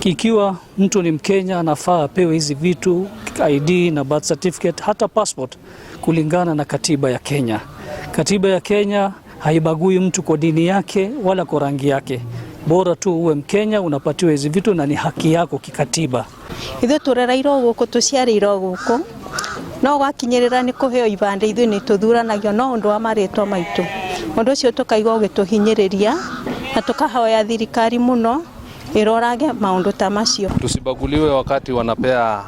Ikiwa mtu ni Mkenya anafaa apewe hizi vitu, ID na birth certificate, hata passport, kulingana na katiba ya Kenya. Katiba ya Kenya haibagui mtu kwa dini yake wala kwa rangi yake. Bora tu uwe Mkenya unapatiwa hizi vitu na ni haki yako kikatiba. Ithuĩ tũrereirwo gũkũ tũciarĩirwo gũkũ no gwakinyĩrĩra nĩ kũheo ibande ithuĩ nĩ tũthuranagio no ũndũ wa marĩtwa maitũ. Ũndũ ũcio tũkaigua ũgĩtũhinyĩrĩria na tũkahoya thirikari mũno irorage maundu ta macio. Tusibaguliwe wakati wanapea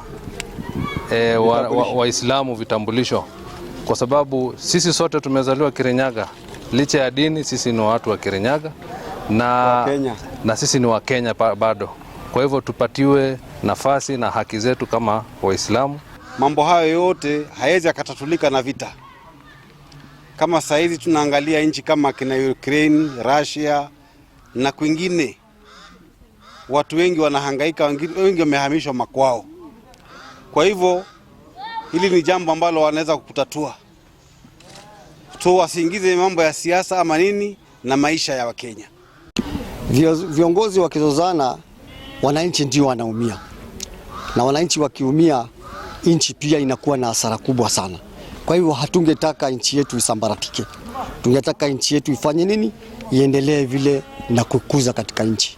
Waislamu vitambulisho, kwa sababu sisi sote tumezaliwa Kirinyaga. Licha ya dini sisi ni watu wa Kirinyaga na sisi ni wa Kenya bado. Kwa hivyo tupatiwe nafasi na haki zetu kama Waislamu. Mambo hayo yote hayawezi yakatatulika na vita. Kama saizi tunaangalia nchi kama kina Ukraine, Russia na kwingine, watu wengi wanahangaika, wengi wamehamishwa makwao. Kwa hivyo hili ni jambo ambalo wanaweza kutatua. Wasiingize mambo ya siasa ama nini na maisha ya Wakenya. Viongozi wakizozana, wananchi ndio wanaumia. Na wananchi wakiumia, nchi pia inakuwa na hasara kubwa sana. Kwa hivyo hatungetaka nchi yetu isambaratike. Tungetaka nchi yetu ifanye nini? Iendelee vile na kukuza katika nchi.